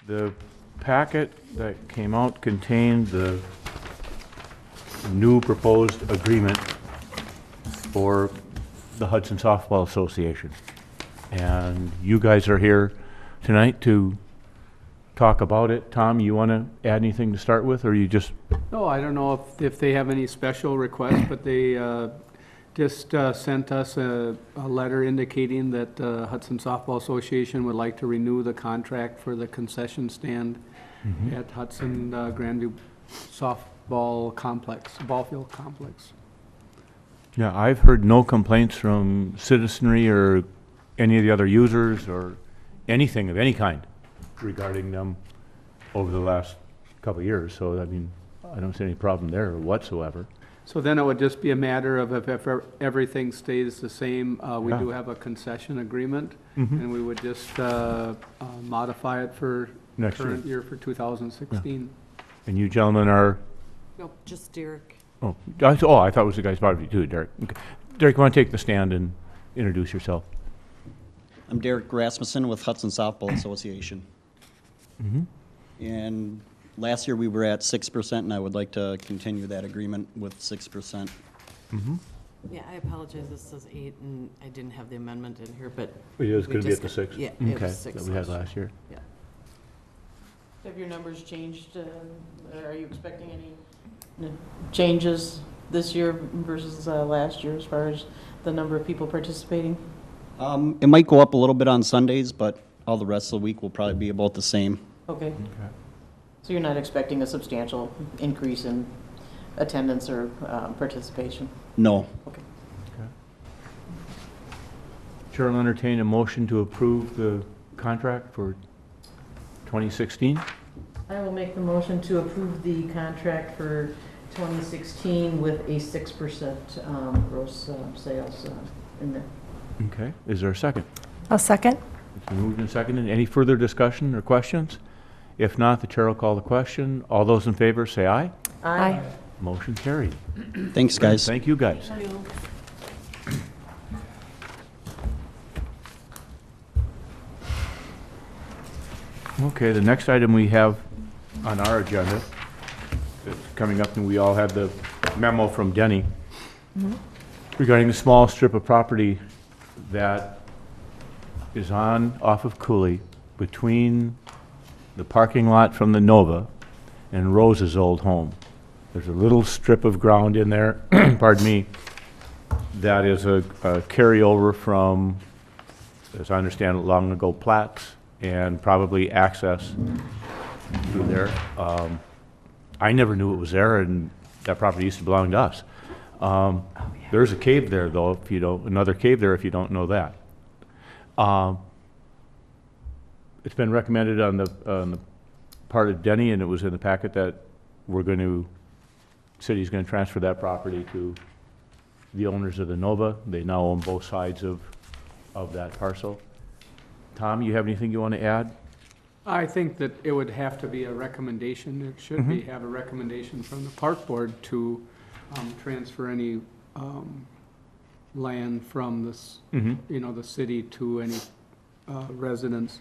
The packet that came out contained the new proposed agreement for the Hudson Softball Association. And you guys are here tonight to talk about it. Tom, you want to add anything to start with, or you just? No, I don't know if they have any special requests, but they just sent us a letter indicating that the Hudson Softball Association would like to renew the contract for the concession stand at Hudson Grandview Softball Complex, ball field complex. Yeah, I've heard no complaints from citizenry or any of the other users or anything of any kind regarding them over the last couple of years. So, I mean, I don't see any problem there whatsoever. So then it would just be a matter of if everything stays the same, we Yeah. do have a concession agreement, Mhm. and we would just modify it for Next year. current year for 2016. And you gentlemen are, Nope, just Derek. oh, I thought it was the guy's body too, Derek. Okay. Derek, you want to take the stand and introduce yourself? I'm Derek Rasmussen with Hudson Softball Association. And last year we were at 6%, and I would like to continue that agreement with 6%. Yeah, I apologize, this says 8, and I didn't have the amendment in here, but. It is we going to be just at the got- 6? Yeah, it Okay, was 6. that we had last year. Yeah. Have your numbers changed? Are you expecting any changes this year versus last year as far as the number of people participating? It might go up a little bit on Sundays, but all the rest of the week will probably be about the same. Okay, Okay. so you're not expecting a substantial increase in attendance or participation? No. Okay. Chair will entertain a motion to approve the contract for 2016. I will make the motion to approve the contract for 2016 with a 6% gross sales in there. Okay, is there a second? I'll second. It's been moved and seconded. Any further discussion or questions? If not, the chair will call the question. All those in favor say aye. Aye. Motion carried. Thanks, guys. Thank you, guys. Okay, the next item we have on our agenda that's coming up, and we all had the memo from Denny regarding the small strip of property that is off of Cooley between the parking lot from the Nova and Rose's old home. There's a little strip of ground in there, pardon me, that is a carryover from, as I understand it, long ago plats and probably access through there. I never knew it was there, and that property used to belong to us. There's a cave there, though, if you don't, another cave there if you don't know that. It's been recommended on the part of Denny, and it was in the packet, that city's gonna transfer that property to the owners of the Nova. They now own both sides of that parcel. Tom, you have anything you want to add? I think that it would have to be a recommendation, it should be, have a recommendation from the park board to transfer any land from this, the city to any residents.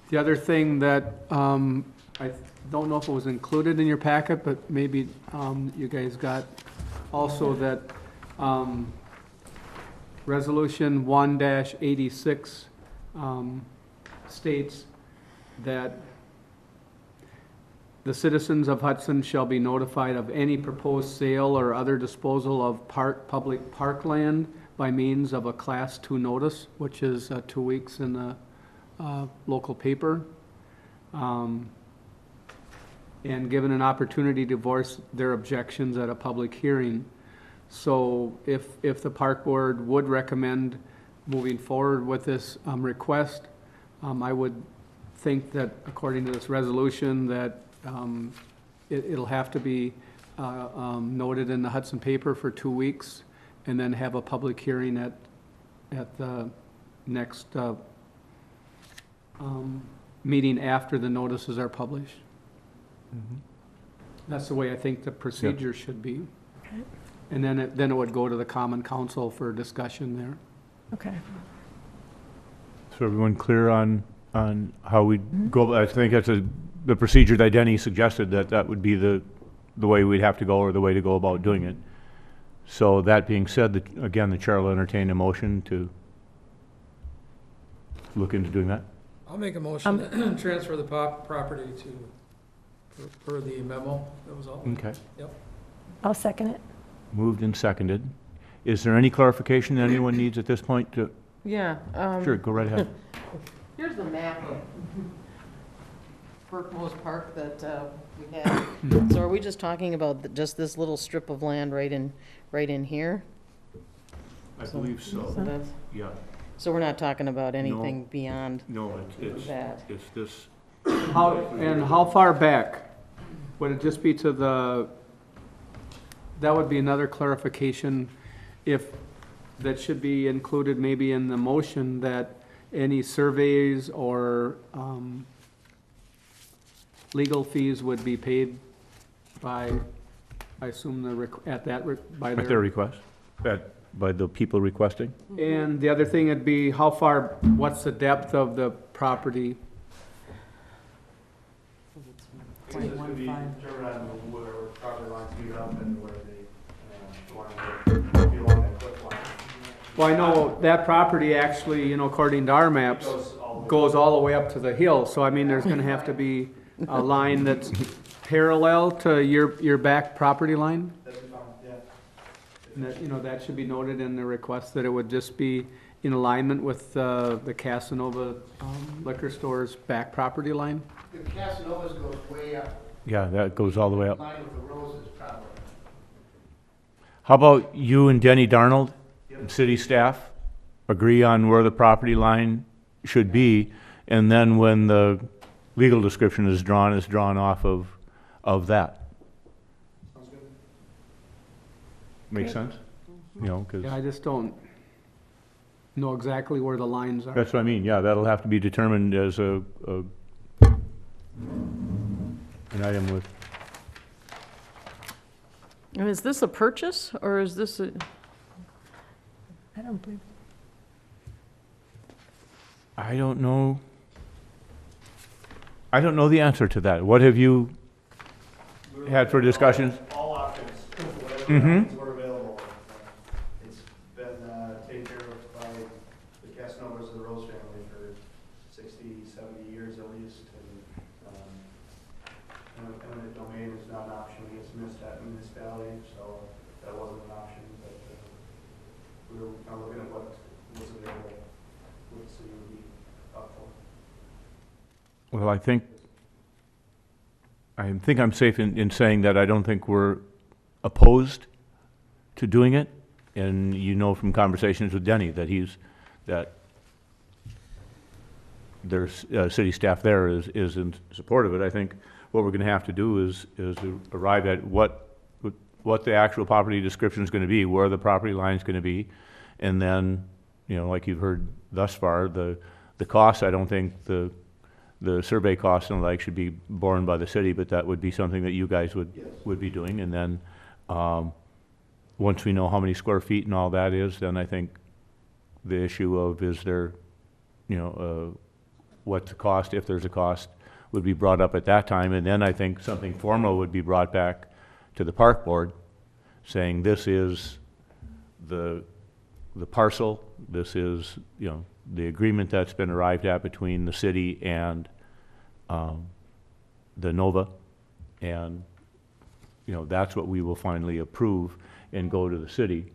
The other thing that, I don't know if it was included in your packet, but maybe you guys got also that Resolution 1-86 states that the citizens of Hudson shall be notified of any proposed sale or other disposal of public parkland by means of a Class 2 notice, which is 2 weeks in the local paper, and given an opportunity to voice their objections at a public hearing. So if the park board would recommend moving forward with this request, I would think that according to this resolution that it'll have to be noted in the Hudson paper for 2 weeks, and then have a public hearing at the next meeting after the notices are published. That's the way I think the procedure should be. And then it would go to the Common Council for discussion there. Okay. So everyone clear on on how we go? I think that's the procedure that Denny suggested, that would be the way we'd have to go, or the way to go about doing it. So that being said, again, the chair will entertain a motion to look into doing that. I'll make a motion to transfer the property per the memo that was out. Okay. Yep. I'll second it. Moved and seconded. Is there any clarification that anyone needs at this point? Yeah. Sure, go right ahead. Here's the map of Burkmo's Park that we had. So are we just talking about just this little strip of land right in here? I believe so, So that's, yeah. so we're not talking about anything beyond No, that? it's this, How far back? Would it just be to the, that would be another clarification, if that should be included maybe in the motion, that any surveys or legal fees would be paid by, I assume, by at their request, by the people requesting. And the other thing would be, how far, what's the depth of the property? Point one five. determined on where property lines meet up and where they want to be along that cliff line. Well, I know that property actually, according to our maps, goes all the way up to the hill, so I mean, there's gonna have to be a line that's parallel to your back property line? That'd be fine, yeah. And that, that should be noted in the request, that it would just be in alignment with the Casanova liquor store's back property line? The Casanovas goes way up, Yeah, that goes all the way up. line with the roses probably. How about you and Denny Darnold, and city staff, agree on where the property line should be, and then when the legal description is drawn off of that? Sounds good. Make sense? You know, because, Yeah, I just don't know exactly where the lines are. that's what I mean, yeah, that'll have to be determined as an item with, And is this a purchase, or is this a, I don't believe. I don't know. I don't know the answer to that. What have you had for discussions? All options, whatever Mhm. options were available. It's been taken care of by the Casanovas of the Rose family for 60, 70 years at least. And eminent domain is not an option against municipality, so that wasn't an option. But we were kind of looking at what was available, what the city would be up for. Well, I think I'm safe in saying that I don't think we're opposed to doing it. And you know from conversations with Denny that there's city staff there is in support of it. I think what we're gonna have to do is to arrive at what the actual property description is gonna be, where the property line is gonna be. And then, like you've heard thus far, the costs, I don't think the survey costs and the like should be borne by the city, but that would be something that you guys would be doing. And then, once we know how many square feet and all that is, then I think the issue of is there, what's the cost, if there's a cost, would be brought up at that time. And then I think something formal would be brought back to the park board, saying this is the parcel, this is, the agreement that's been arrived at between the city and the Nova, and, that's what we will finally approve and go to the city,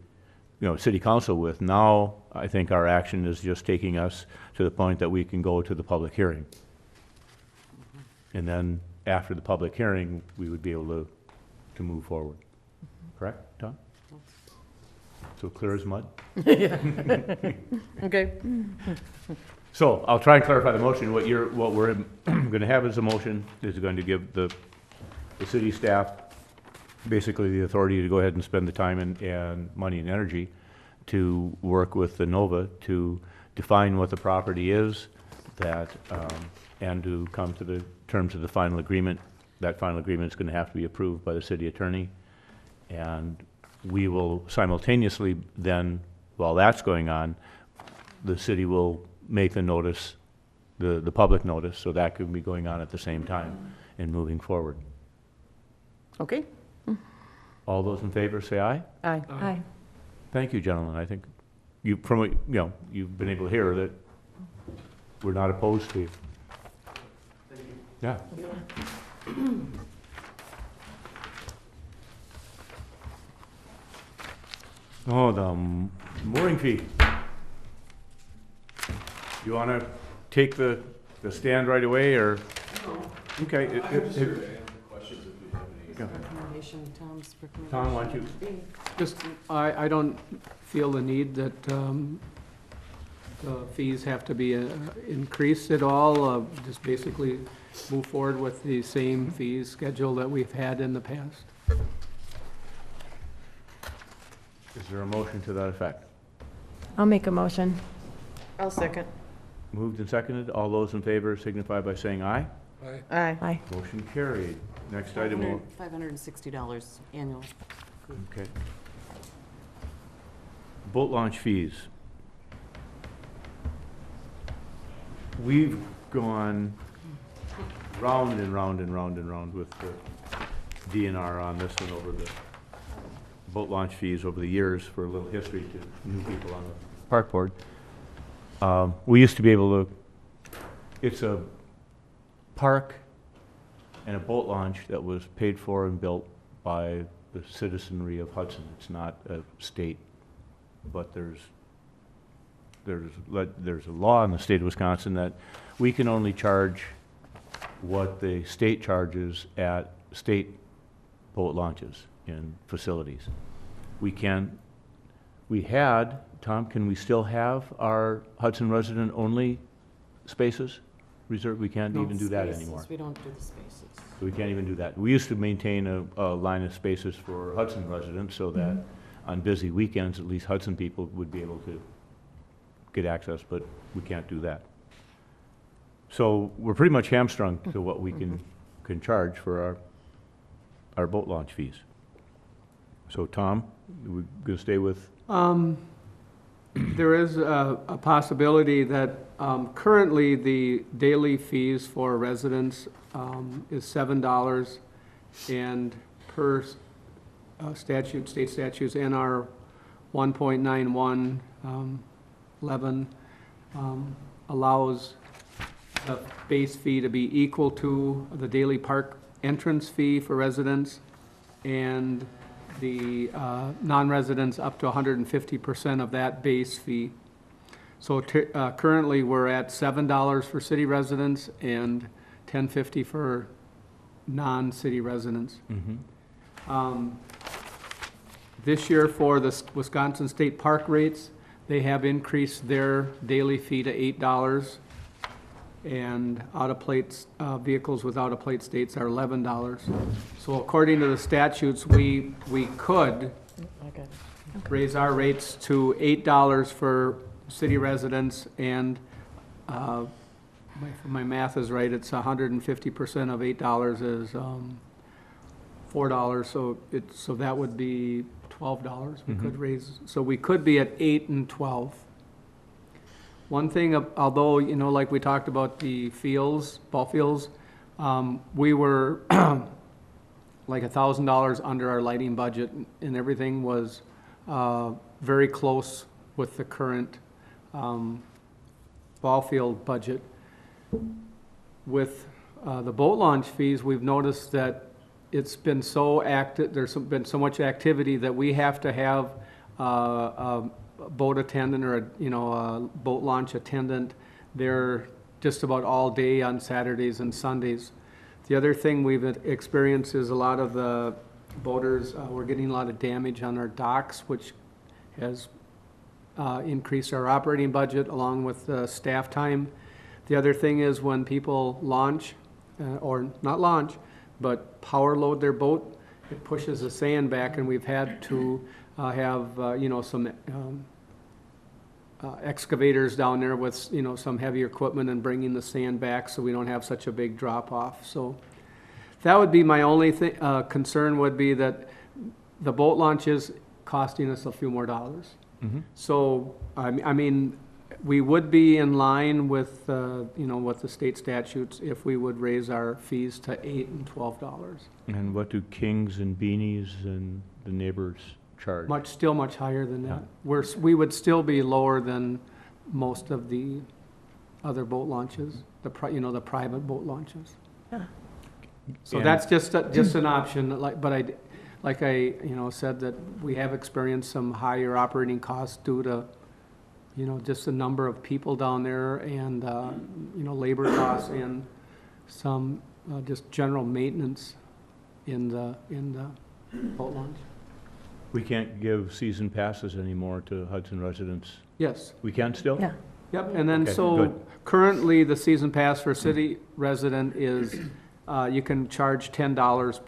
city council with. Now, I think our action is just taking us to the point that we can go to the public hearing. And then, after the public hearing, we would be able to move forward. Correct, Tom? So clear as mud? okay? So I'll try and clarify the motion. What we're going to have as a motion is going to give the city staff basically the authority to go ahead and spend the time and money and energy to work with the Nova to define what the property is, and to come to the terms of the final agreement. That final agreement is going to have to be approved by the city attorney. And we will simultaneously then, while that's going on, the city will make the notice the public notice, so that could be going on at the same time and moving forward. Okay? All those in favor say aye. Aye. Aye. Thank you, gentlemen. I think you, from what, you've been able to hear that we're not opposed to you. Thank you. Yeah. Oh, the mooring fee. You want to take the stand right away, or? Okay. Yeah. Recommendation, Tom's recommendation. Tom, why don't you? Just, I don't feel the need that the fees have to be increased at all. Just basically move forward with the same fees schedule that we've had in the past. Is there a motion to that effect? I'll make a motion. I'll second. Moved and seconded. All those in favor signify by saying aye. Aye. Aye. Aye. Motion carried. Next item will, $560 annual. okay. Boat launch fees. We've gone round and round and round and round with the DNR on this one over the boat launch fees over the years for a little history to new people on the park board. We used to be able to, it's a park and a boat launch that was paid for and built by the citizenry of Hudson. It's not a state, but there's a law in the state of Wisconsin that we can only charge what the state charges at state boat launches in facilities. We had, Tom, can we still have our Hudson resident only spaces reserved? We can't even do that Spaces, anymore. we don't do the spaces. So we can't even do that. We used to maintain a line of spaces for Hudson residents so that on busy weekends, at least Hudson people would be able to get access, but we can't do that. So we're pretty much hamstrung to what we can charge for our boat launch fees. So Tom, we're gonna stay with, There is a possibility that currently the daily fees for residents is $7, and per statute, state statutes, NR 1.9111 allows the base fee to be equal to the daily park entrance fee for residents, and the non-residents up to 150% of that base fee. So currently, we're at $7 for city residents and $10.50 for non-city residents. This year, for the Wisconsin State Park rates, they have increased their daily fee to $8, and out-of-plate vehicles with out-of-plate states are $11. So according to the statutes, we could Okay. raise our rates to $8 for city residents, and if my math is right, it's 150% of $8 is $4, so that would be $12 we could raise. So we could be at 8 and 12. One thing, although, like we talked about the fields, ball fields, we were like $1,000 under our lighting budget, and everything was very close with the current ball field budget. With the boat launch fees, we've noticed that it's been so active, there's been so much activity that we have to have a boat attendant or a boat launch attendant there just about all day on Saturdays and Sundays. The other thing we've experienced is a lot of the boaters, we're getting a lot of damage on our docks, which has increased our operating budget along with the staff time. The other thing is when people launch, or not launch, but power load their boat, it pushes the sand back, and we've had to have, some excavators down there with, some heavy equipment and bringing the sand back so we don't have such a big drop off. So that would be my only concern, would be that the boat launch is costing us a few more dollars. So, I mean, We would be in line with, what the state statutes if we would raise our fees to $8 and $12. And what do Kings and Beanies and the neighbors charge? Still much higher than Yeah. that. We would still be lower than most of the other boat launches, the private boat launches. So And- that's just an option, but I said that we have experienced some higher operating costs due to, just the number of people down there and, labor costs and some, just general maintenance in the boat launch. We can't give season passes anymore to Hudson residents. Yes. We can still? Yeah. Yep, and then Okay, so good. currently, the season pass for city resident is, you can charge $10,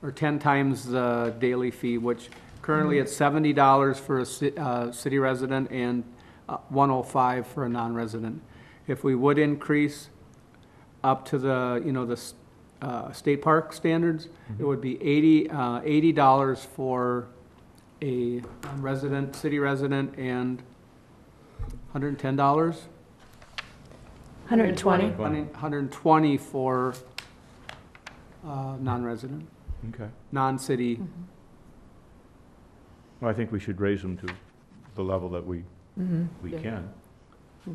or 10 times the daily fee, which currently it's $70 for a city resident and $105 for a non-resident. If we would increase up to the state park standards, it would be $80 for a resident, city resident, and $110? 120. 120 for non-resident, Okay. non-city. Well, I think we should raise them to the level that we Yeah. can.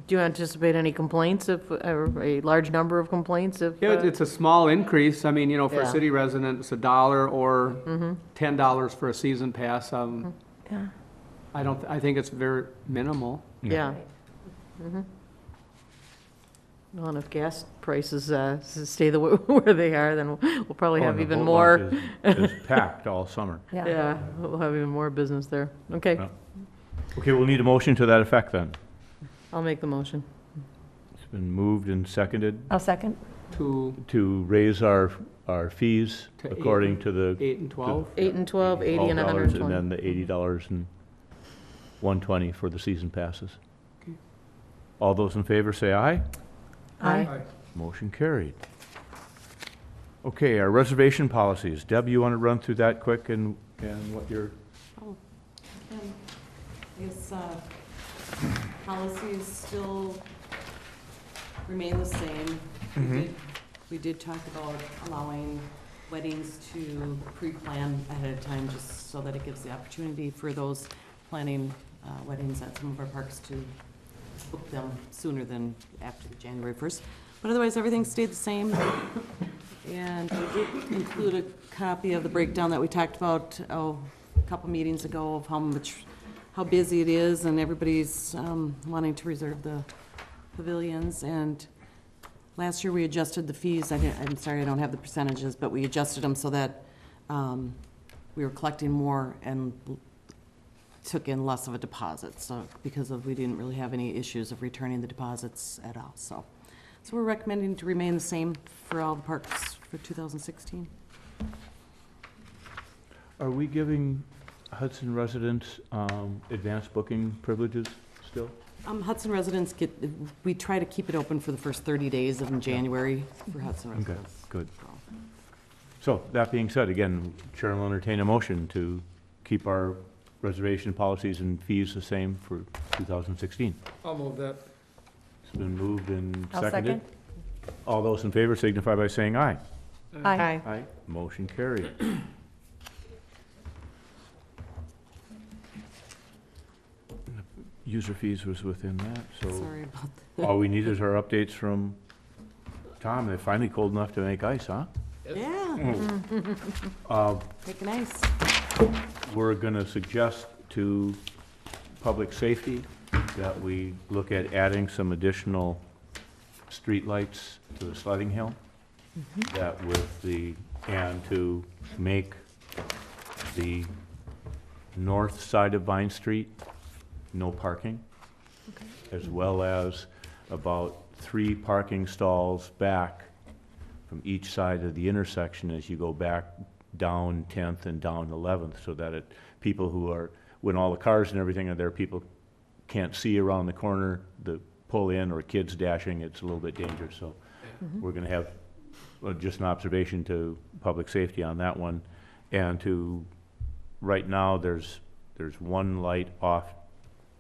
Do you anticipate any complaints or a large number of complaints if? Yeah, it's a small increase. I mean, for a Yeah. city resident, it's $1 or Mhm. $10 for a season pass. Yeah. I think it's very minimal. Yeah. Mhm. Well, and if gas prices stay where they are, then we'll probably Oh, have and the even boat more. launch is packed all summer. Yeah. Yeah, we'll have even more business there. Okay, Yeah. Okay, we'll need a motion to that effect then. I'll make the motion. It's been moved and seconded I'll second. to raise our fees To according to the 8 and 12. 8 and 12, 80 and $12 120. and then the $80 and 120 for the season passes. Okay. All those in favor say aye. Aye. Motion carried. Okay, our reservation policies. Deb, you want to run through that quick and what your, I guess, policies still remain the same. We did talk about allowing weddings to pre-plan ahead of time, just so that it gives the opportunity for those planning weddings at some of our parks to book them sooner than after the January 1st. But otherwise, everything stayed the same. And I did include a copy of the breakdown that we talked about, a couple meetings ago, of how busy it is, and everybody's wanting to reserve the pavilions. And last year, we adjusted the fees. I'm sorry, I don't have the percentages, but we adjusted them so that we were collecting more and took in less of a deposit, so we didn't really have any issues of returning the deposits at all. So we're recommending to remain the same for all the parks for 2016. are we giving Hudson residents advanced booking privileges still? Hudson residents we try to keep it open for the first 30 days of January for Hudson Okay, residents. good. So, that being said, again, Chair will entertain a motion to keep our reservation policies and fees the same for 2016. I'll move that. It's been moved and I'll seconded. second. All those in favor signify by saying aye. Aye. Aye. Motion carried. User fees was within that, so Sorry about that. all we need is our updates from Tom. They're finally cold enough to make ice, huh? Yeah, make it nice. We're gonna suggest to public safety that we look at adding some additional streetlights to the sledding hill. That and to make the north side of Vine Street no parking. As well as about 3 parking stalls back from each side of the intersection as you go back down 10th and down 11th, so that people who are, when all the cars and everything are there, people can't see around the corner, the pull in, or kids dashing, it's a little bit dangerous, so we're gonna have just an observation to public safety on that one. And right now, there's one light off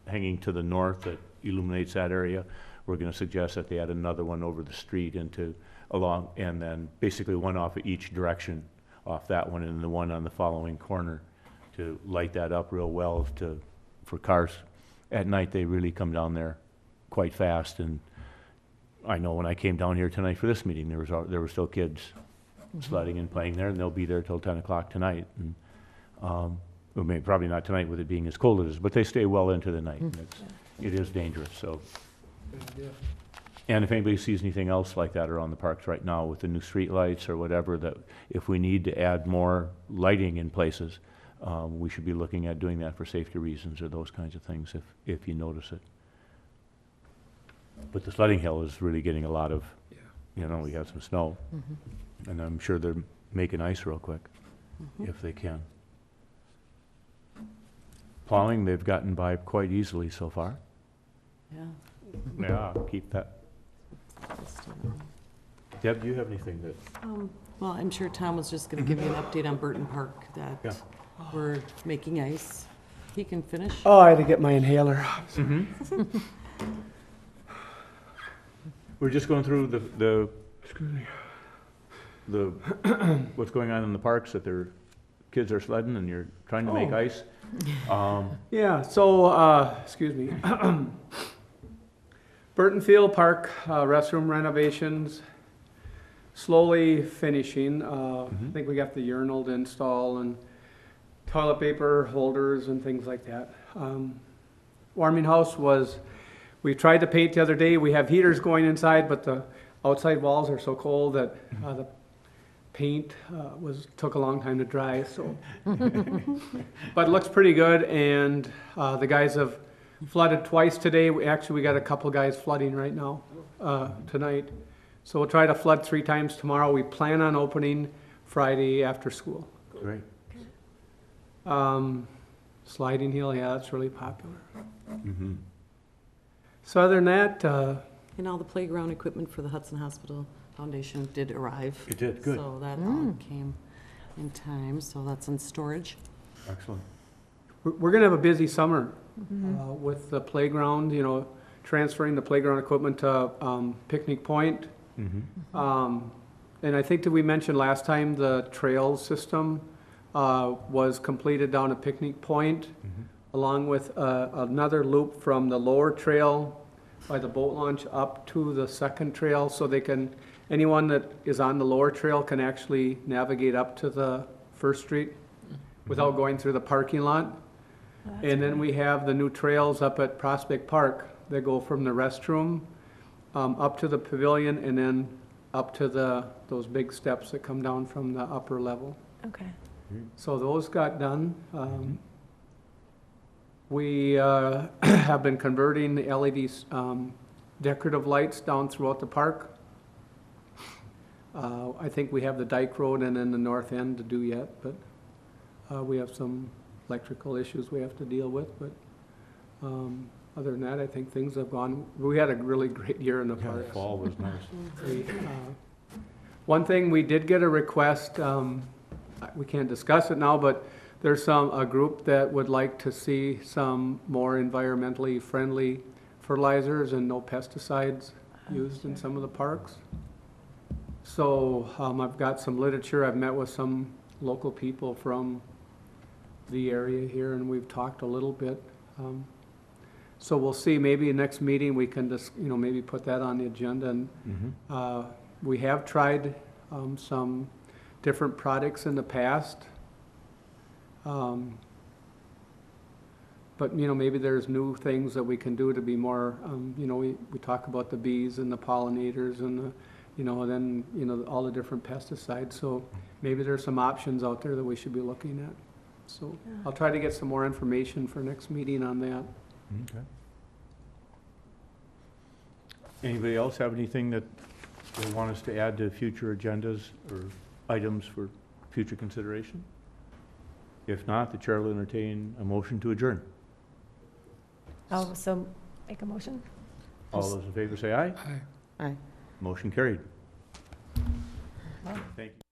hanging to the north that illuminates that area. We're gonna suggest that they add another one over the street along, and then basically one off of each direction, off that one, and the one on the following corner, to light that up real well for cars. At night, they really come down there quite fast, and I know when I came down here tonight for this meeting, there were still kids sledding and playing there, and they'll be there till 10 o'clock tonight. And, well, maybe probably not tonight with it being as cold as it is, but they stay well into the night. And it is dangerous, so. Yeah. And if anybody sees anything else like that around the parks right now with the new street lights or whatever, that if we need to add more lighting in places, we should be looking at doing that for safety reasons or those kinds of things if you notice it. But the sledding hill is really getting a lot of, we have some snow. And I'm sure they're making ice real quick, if they can. Plowing, they've gotten by quite easily so far. Yeah. Yeah, keep that. Deb, do you have anything that? Well, I'm sure Tom was just gonna give you an update on Burton Park, Yeah. that we're making ice. He can finish. Oh, I had to get my inhaler. We're just going through the what's going on in the parks, that their kids are sledding and you're trying to make ice. Yeah, so, excuse me. Burton Field Park, restroom renovations, slowly finishing. I think we got the urinal to install and toilet paper holders and things like that. Warming house we tried to paint the other day. We have heaters going inside, but the outside walls are so cold that the paint took a long time to dry, so. But it looks pretty good, and the guys have flooded twice today. We got a couple guys flooding right now, tonight. So we'll try to flood 3 times tomorrow. We plan on opening Friday after school. Great. Sliding hill, yeah, that's really popular. So other than that, And all the playground equipment for the Hudson Hospital Foundation did arrive. It did, good. So that all came in time, so that's in storage. Excellent. we're gonna have a busy summer with the playground, transferring the playground equipment to Picnic Point. And I think that we mentioned last time, the trails system was completed down at Picnic Point, along with another loop from the lower trail by the boat launch up to the second trail, so anyone that is on the lower trail can actually navigate up to the First Street without going through the parking lot. And then we have the new trails up at Prospect Park that go from the restroom up to the pavilion, and then up to those big steps that come down from the upper level. Okay. So those got done. We have been converting the LED decorative lights down throughout the park. I think we have the Dyke Road and then the north end to do yet, but we have some electrical issues we have to deal with. But other than that, I think things have gone. We had a really great year in the Yeah, the park. fall was nice. One thing, we did get a request, we can't discuss it now, but there's a group that would like to see some more environmentally friendly fertilizers and no pesticides used in some of the parks. So I've got some literature. I've met with some local people from the area here, and we've talked a little bit. So we'll see, maybe next meeting we can just, maybe put that on the agenda. And we have tried some different products in the past. But, maybe there's new things that we can do to be more, we talk about the bees and the pollinators and all the different pesticides. So maybe there's some options out there that we should be looking at. So I'll try to get some more information for next meeting on that. Okay. Anybody else have anything that they want us to add to future agendas or items for future consideration? If not, the chair will entertain a motion to adjourn. Oh, so make a motion? All those in favor say aye. Aye. Aye. Motion carried. Thank you.